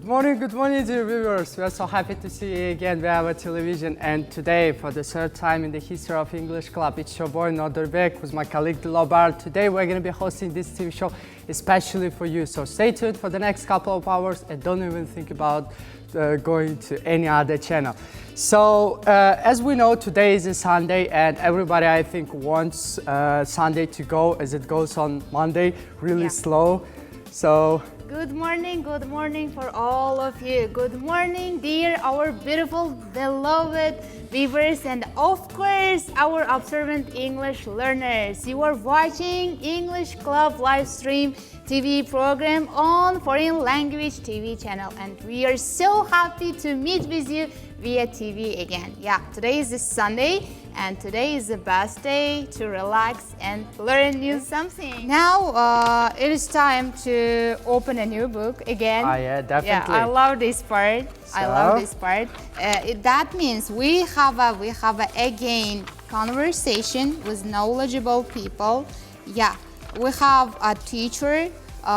good morning, dear viewers. We are so happy to see you again via our television. And today, for the third time in the history of English Club, it's your boy Norderbeck with my colleague Dilobar. Today, we're going to be hosting this TV show especially for you. So stay tuned for the next couple of hours and don't even think about going to any other channel. So, as we know, today is a Sunday, and everybody, I think, wants Sunday to go as it goes on Monday really slow. So. Good morning for all of you. Good morning, dear, our beautiful, beloved viewers, and of course, our observant English learners. You are watching English Club live stream TV program on foreign language TV channel, and we are so happy to meet with you via TV again. Yeah, today is Sunday, and today is the best day to relax and learn new something. Now it is time to open a new book again. Oh yeah, definitely. Yeah, I love this part. I love this part. That means we have again conversation with knowledgeable people. Yeah, we have a teacher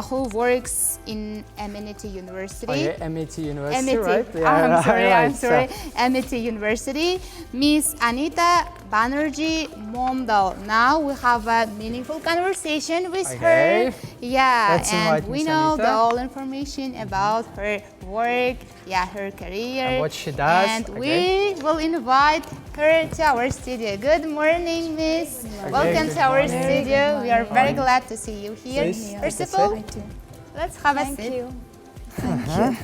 who works in MIT University. Oh yeah, MIT University, right? Yeah, I'm sorry. So. MIT University. Miss Anita Banerjee Mondal. Now we have a meaningful conversation with her. Yeah, let's and we know Anita. the all information about her work, yeah, her career, and what she does. And we will invite her to our studio. Good morning, Miss. Welcome to our studio. We are very glad to see you here. First of all, let's have a seat. Thank you.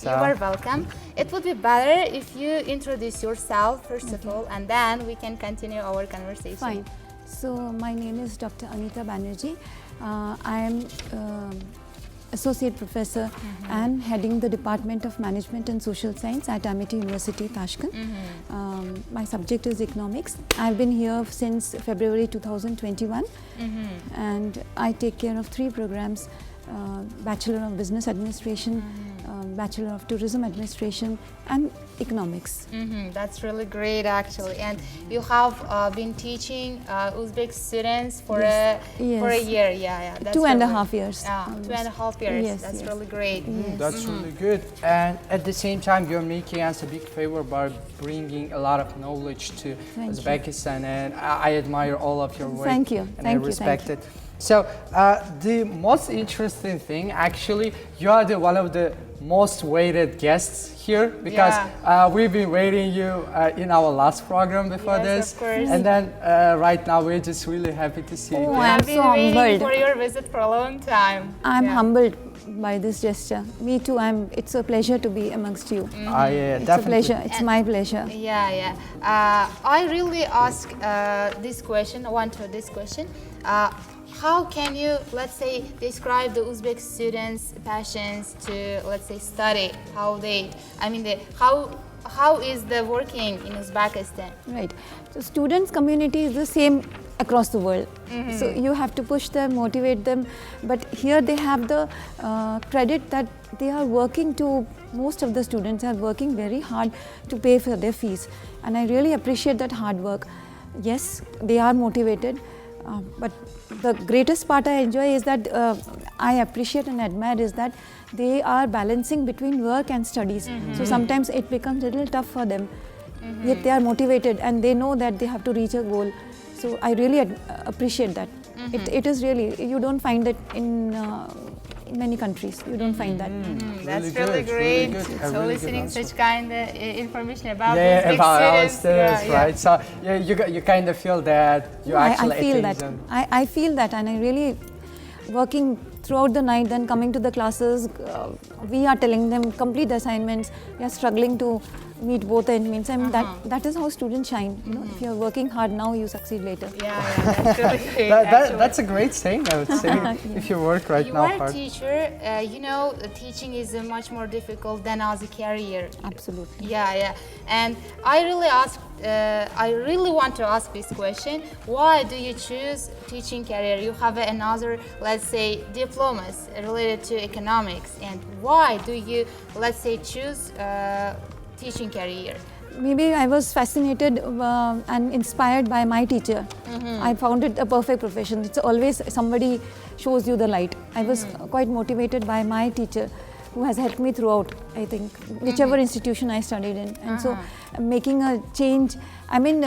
You are welcome. It would be better if you introduce yourself first of all, and then we can continue our conversation. Fine. So my name is Dr. Anita Banerjee. I am Associate Professor and heading the Department of Management and Social Science at MIT University, Tashkent. My subject is economics. I've been here since February 2021 and I take care of 3 programs, Bachelor of Business Administration, Bachelor of Tourism Administration and Economics. That's really great actually. And you have been teaching Uzbek students for a year. Yeah. That's 2.5 years. 2.5 years. Yes, that's yes. really great. That's really good. And at the same time, you're making us a big favor by bringing a lot of knowledge to Uzbekistan, and I admire all of your work. Thank you. And I respect it. So the most interesting thing, actually, you are one of the most waited guests here because we've been waiting you in our last program before this, of course. And then right now we're just really happy to see you. I've been waiting humbled for your visit for a long time. I'm humbled by this gesture. Me too. It's a pleasure to be amongst you. Yeah, It's definitely. a pleasure. It's my pleasure. Yeah. I really ask this question. How can you, let's say, describe the Uzbek students' passions to, let's say, study? How is the working in Uzbekistan? Right. So students' community is the same across the world. So you have to push them, motivate them. But here they have the credit that they are working most of the students are working very hard to pay for their fees. And I really appreciate that hard work. Yes, they are motivated. But the greatest part I enjoy is that I appreciate and admire is that they are balancing between work and studies. So sometimes it becomes a little tough for them. Yet they are motivated and they know that they have to reach a goal. So I really appreciate that. It is really, you don't find that in many countries. You don't find that. That's really great. So listening such kind of information about our students, yeah. right? So you kind of feel that you actually I feel attain that. them. I feel that, and I really working throughout the night, then coming to the classes, we are telling them complete the assignments. We are struggling to meet both ends. Means I mean that is how students shine. You know, if you are working hard now, you succeed later. Yeah, that's really great. That's a great saying, I would say. If you work right now hard. You are a teacher. You know, teaching is much more difficult than as a career. Absolutely. Yeah. And I really want to ask this question. Why do you choose teaching career? You have another, let's say, diplomas related to economics. And why do you, let's say, choose teaching career? Maybe I was fascinated and inspired by my teacher. I found it a perfect profession. It's always somebody shows you the light. I was quite motivated by my teacher. who has helped me throughout, I think, whichever institution I studied in. And so making a change, I mean,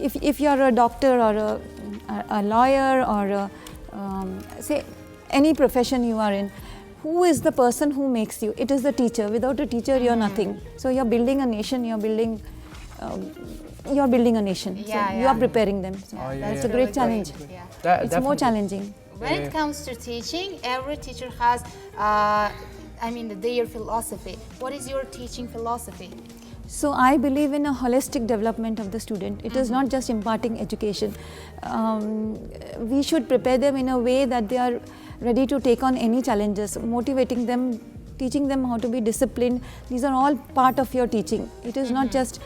if you're a doctor or a lawyer or say any profession you are in, who is the person who makes you? It is the teacher. Without a teacher, you're nothing. So you're building a nation, you're building a nation. Yeah, so you are preparing them. So that's a really great challenge. Yeah. It's more challenging. When it comes to teaching, every teacher has, their philosophy. What is your teaching philosophy? So I believe in a holistic development of the student. It is not just imparting education. We should prepare them in a way that they are ready to take on any challenges, motivating them, teaching them how to be disciplined. These are all part of your teaching. It is not just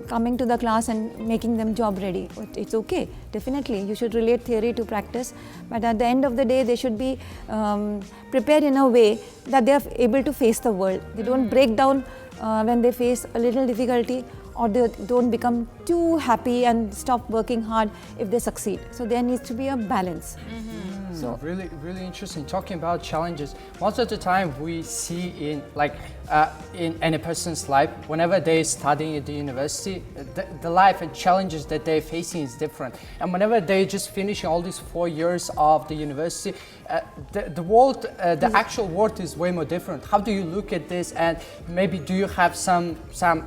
coming to the class and making them job ready. It's okay, definitely. You should relate theory to practice, but at the end of the day, they should be prepared in a way that they are able to face the world. They don't break down when they face a little difficulty, or they don't become too happy and stop working hard if they succeed. So there needs to be a balance. So really interesting. Talking about challenges, most of the time we see in any person's life, whenever they're studying at the university, the life and challenges that they're facing is different. And whenever they're just finishing all these 4 years of the university, the world, the actual world is way more different. How do you look at this, and maybe do you have some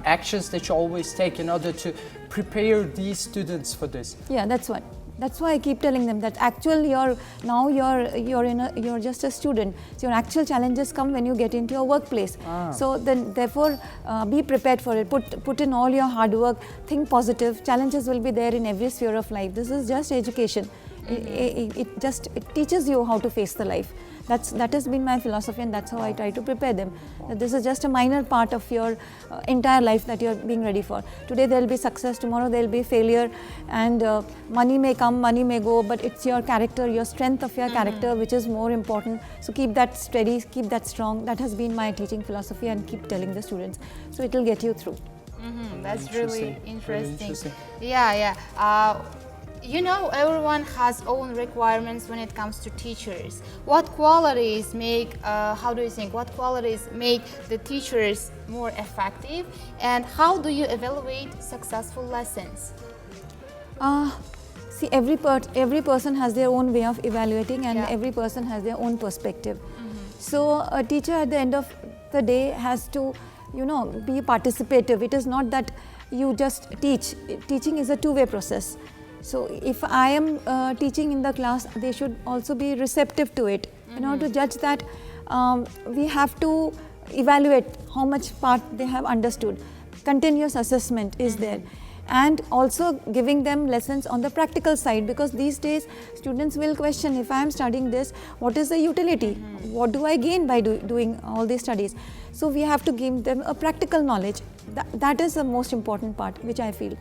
actions that you always take in order to prepare these students for this? Yeah, that's what. That's why I keep telling them that actually you're just a student. So your actual challenges come when you get into your workplace. So then therefore be prepared for it. Put in all your hard work. Think positive. Challenges will be there in every sphere of life. This is just education. It teaches you how to face the life. That has been my philosophy, and that's how I try to prepare them. That this is just a minor part of your entire life that you're being ready for. Today there will be success, tomorrow there will be failure, and money may come, money may go, but it's your character, your strength of your character which is more important. So keep that steady, keep that strong. That has been my teaching philosophy, and keep telling the students. So it will get you through. That's really interesting. Yeah. Everyone has own requirements when it comes to teachers. What qualities make, what qualities make the teachers more effective, and how do you evaluate successful lessons? See, every person has their own way of evaluating, and every person has their own perspective. So a teacher at the end of the day has to, be participative. It is not that you just teach. Teaching is a two-way process. So if I am teaching in the class, they should also be receptive to it. In order to judge that, we have to evaluate how much part they have understood. Continuous assessment is there. And also giving them lessons on the practical side, because these days students will question, if I am studying this, what is the utility? What do I gain by doing all these studies? So we have to give them a practical knowledge. That is the most important part, which I feel.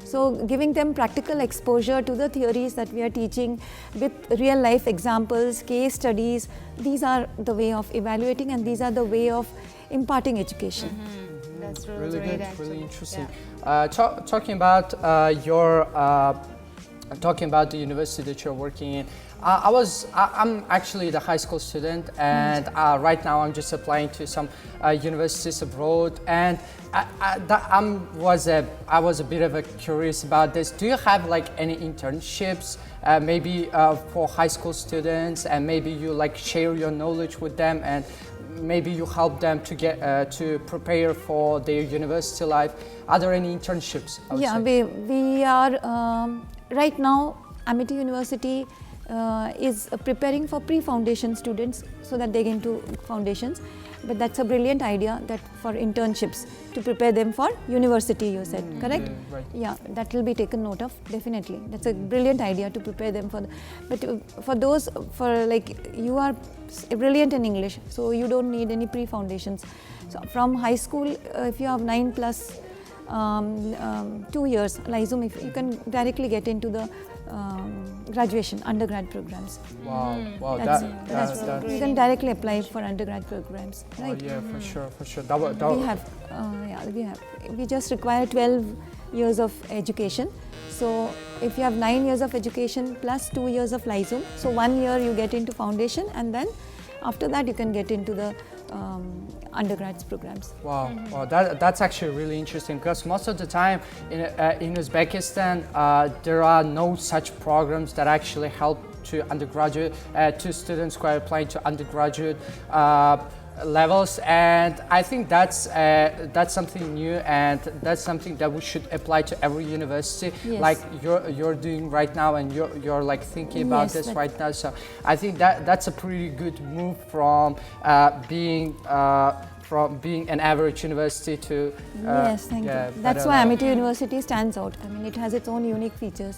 So giving them practical exposure to the theories that we are teaching with real life examples, case studies, these are the way of evaluating, and these are the way of imparting education. That's really great, good, really interesting. Yeah. Talking about the university that you're working in, I'm actually the high school student, and right now I'm just applying to some universities abroad, and I was a bit of a curious about this. Do you have any internships, maybe for high school students, and maybe you share your knowledge with them, and maybe you help them to get to prepare for their university life? Are there any internships? We are right now. Amity University is preparing for pre-foundation students so that they get into foundations. But that's a brilliant idea, that for internships to prepare them for university, you said, correct? Yeah, right. Yeah, that will be taken note of, definitely. That's a brilliant idea to prepare them for. But for those, you are brilliant in English, so you don't need any pre-foundations. So from high school, if you have 9 plus 2 years, Lysum, if you can directly get into the graduation, undergrad programs. Wow, that's you can directly apply for undergrad programs, right? Oh, yeah, for sure. We just require 12 years of education. So if you have 9 years of education plus 2 years of Lysum, so 1 year you get into foundation, and then after that you can get into the undergrads programs. Wow, wow, that's actually really interesting because most of the time in Uzbekistan there are no such programs that actually help to undergraduate to students who are applying to undergraduate levels, and I think that's something new, and that's something that we should apply to every university, Yes. like you're doing right now, and you're like thinking about Yes, this that- right now. So I think that's a pretty good move from being an average university to Yes, thank you. That's better why level. Amity University stands out. I mean, it has its own unique features.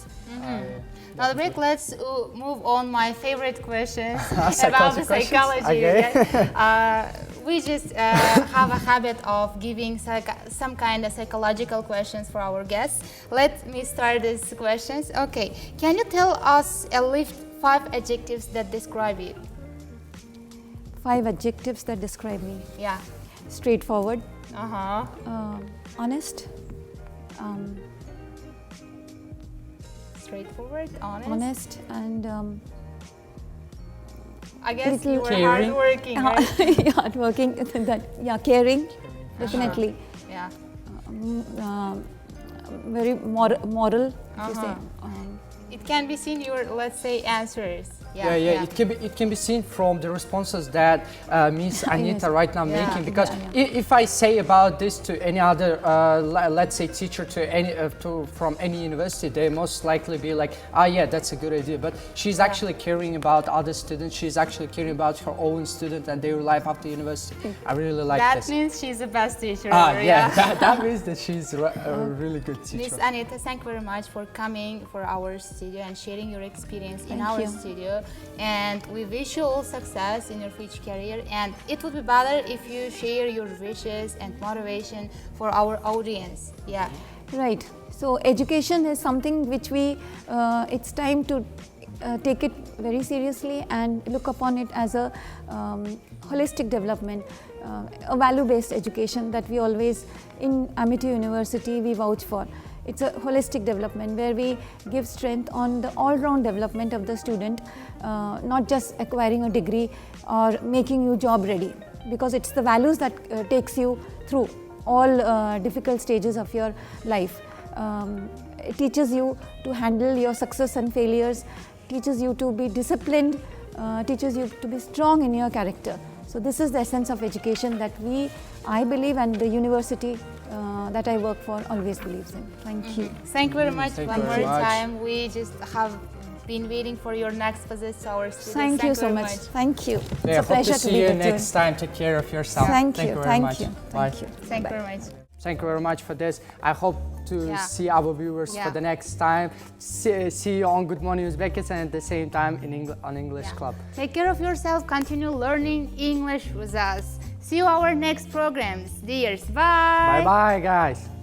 Now, Break, let's move on my favorite questions about Psychology the questions? psychology. Okay. Yeah. We just have a habit of giving some kind of psychological questions for our guests. Let me start these questions. Okay, can you tell us at least 5 adjectives that describe you? 5 adjectives that describe me. Yeah. Straightforward, Uh-huh. honest, Straightforward, honest. and I guess little you were caring. hardworking, right? hardworking. Caring, definitely. Yeah. Very moral. To say. It can be seen your, let's say, answers. Yeah. It can be seen from the responses that Miss Anita right now Yeah. making, because Yeah. if I say about this to any other let's say teacher to any from any university, they most likely be like, ah, yeah, that's a good idea, but she's actually caring about other students, she's actually caring about her own student and their life after university. I really like That this. means she's the best teacher Ah, ever, yeah, that means that she's a really good Miss teacher. Anita, thank you very much for coming for our studio and sharing your experience in Thank our you. studio. And we wish you all success in your future career. And it would be better if you share your wishes and motivation for our audience. Yeah. Right. So education is something which it's time to take it very seriously and look upon it as a holistic development, a value-based education that we always in Amity University we vouch for. It's a holistic development where we give strength on the all-round development of the student, not just acquiring a degree or making you job ready, because it's the values that takes you through all difficult stages of your life. It teaches you to handle your success and failures, teaches you to be disciplined, teaches you to be strong in your character. So this is the essence of education that I believe, and the university that I work for always believes in. Thank you. Thank you very much. Thank One you more very much. time. We just have been waiting for your next visit to our studio. Thank you so very much. Thank you. Yeah, It's a hope pleasure to to see be you with next time. Take care of yourself. Thank you. very Thank much. you. Bye. Thank you. Thank you Bye. very much. Thank you very much for this. I hope to see our viewers Yeah. for the next time. See you on Good Morning Uzbekistan at the same time on English Club. Take care of yourself. Continue learning English with us. See you our next programs. Dears. Bye. Bye bye, guys.